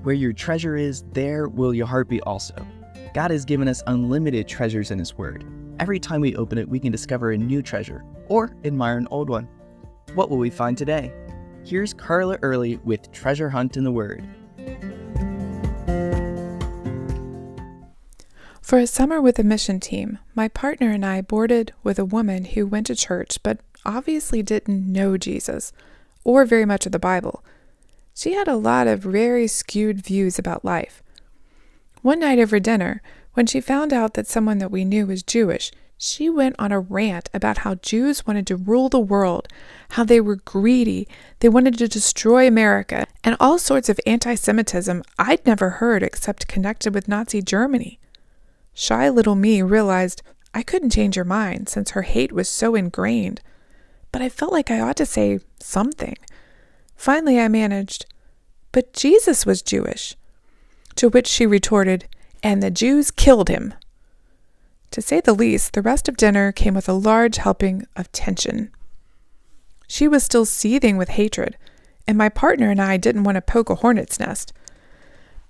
Where your treasure is, there will your heart be also. God has given us unlimited treasures in His Word. Every time we open it, we can discover a new treasure or admire an old one. What will we find today? Here's Carla Early with Treasure Hunt in the Word. For a summer with a mission team, my partner and I boarded with a woman who went to church but obviously didn't know Jesus or very much of the Bible. She had a lot of very skewed views about life. One night over dinner, when she found out that someone that we knew was Jewish, she went on a rant about how Jews wanted to rule the world, how they were greedy, they wanted to destroy America, and all sorts of anti-Semitism I'd never heard except connected with Nazi Germany. Shy little me realized I couldn't change her mind since her hate was so ingrained, but I felt like I ought to say something. Finally, I managed, "But Jesus was Jewish." To which she retorted, "And the Jews killed him." To say the least, the rest of dinner came with a large helping of tension. She was still seething with hatred, and my partner and I didn't want to poke a hornet's nest.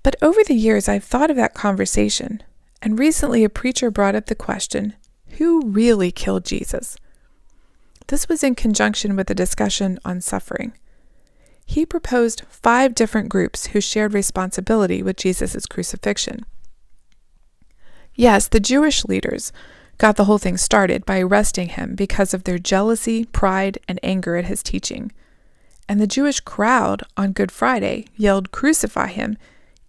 But over the years, I've thought of that conversation, and recently a preacher brought up the question, who really killed Jesus? This was in conjunction with a discussion on suffering. He proposed 5 different groups who shared responsibility with Jesus' crucifixion. Yes, the Jewish leaders got the whole thing started by arresting him because of their jealousy, pride, and anger at his teaching. And the Jewish crowd on Good Friday yelled, "Crucify him,"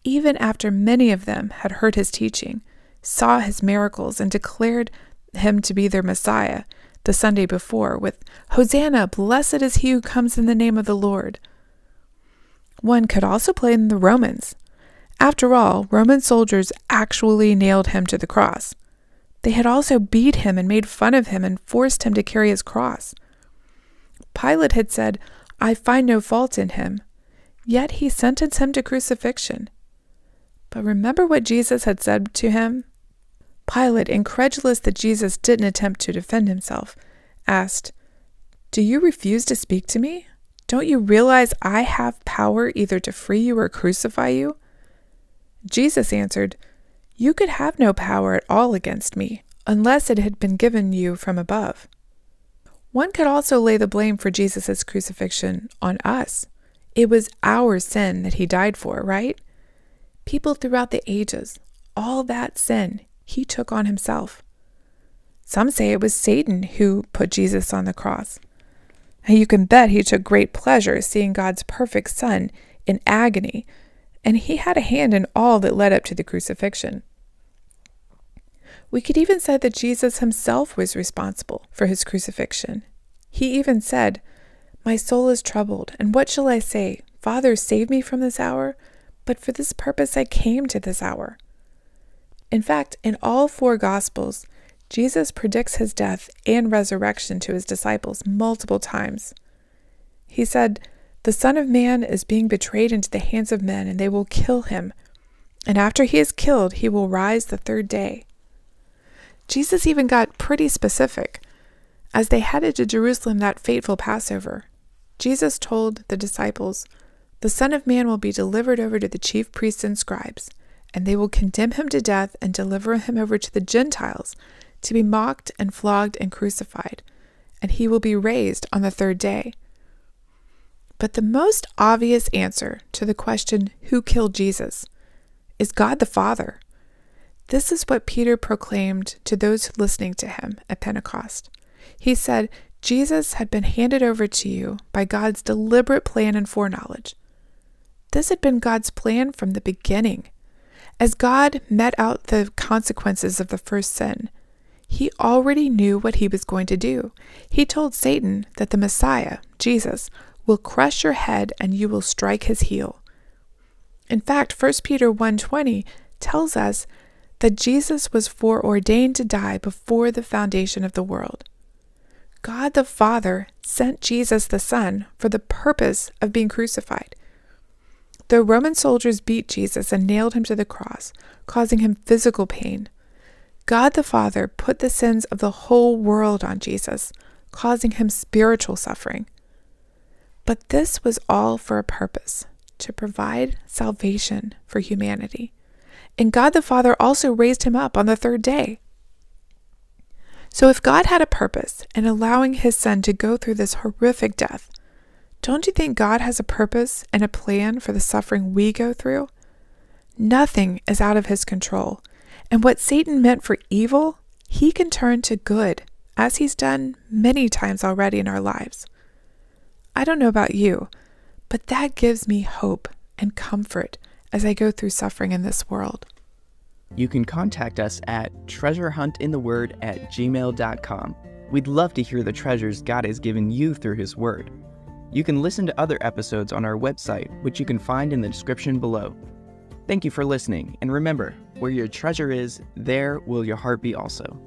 even after many of them had heard his teaching, saw his miracles, and declared him to be their Messiah the Sunday before with, "Hosanna, blessed is he who comes in the name of the Lord." One could also blame the Romans. After all, Roman soldiers actually nailed him to the cross. They had also beat him and made fun of him and forced him to carry his cross. Pilate had said, "I find no fault in him," yet he sentenced him to crucifixion. But remember what Jesus had said to him? Pilate, incredulous that Jesus didn't attempt to defend himself, asked, "Do you refuse to speak to me? Don't you realize I have power either to free you or crucify you?" Jesus answered, "You could have no power at all against me, unless it had been given you from above." One could also lay the blame for Jesus' crucifixion on us. It was our sin that he died for, right? People throughout the ages, all that sin, he took on himself. Some say it was Satan who put Jesus on the cross. And you can bet he took great pleasure seeing God's perfect Son in agony, and he had a hand in all that led up to the crucifixion. We could even say that Jesus himself was responsible for his crucifixion. He even said, "My soul is troubled, and what shall I say? Father, save me from this hour? But for this purpose I came to this hour." In fact, in all 4 Gospels, Jesus predicts his death and resurrection to his disciples multiple times. He said, "The Son of Man is being betrayed into the hands of men, and they will kill him. And after he is killed, he will rise the 3rd day." Jesus even got pretty specific. As they headed to Jerusalem that fateful Passover, Jesus told the disciples, "The Son of Man will be delivered over to the chief priests and scribes, and they will condemn him to death and deliver him over to the Gentiles to be mocked and flogged and crucified, and he will be raised on the 3rd day." But the most obvious answer to the question, who killed Jesus, is God the Father. This is what Peter proclaimed to those listening to him at Pentecost. He said, "Jesus had been handed over to you by God's deliberate plan and foreknowledge." This had been God's plan from the beginning. As God met out the consequences of the first sin, he already knew what he was going to do. He told Satan that the Messiah, Jesus, will crush your head and you will strike his heel. In fact, 1 Peter 1:20 tells us that Jesus was foreordained to die before the foundation of the world. God the Father sent Jesus the Son for the purpose of being crucified. The Roman soldiers beat Jesus and nailed him to the cross, causing him physical pain. God the Father put the sins of the whole world on Jesus, causing him spiritual suffering. But this was all for a purpose, to provide salvation for humanity. And God the Father also raised him up on the third day. So if God had a purpose in allowing his son to go through this horrific death, don't you think God has a purpose and a plan for the suffering we go through? Nothing is out of his control, and what Satan meant for evil, he can turn to good, as he's done many times already in our lives. I don't know about you, but that gives me hope and comfort as I go through suffering in this world. You can contact us at treasurehuntintheword@gmail.com. We'd love to hear the treasures God has given you through his word. You can listen to other episodes on our website, which you can find in the description below. Thank you for listening, and remember, where your treasure is, there will your heart be also.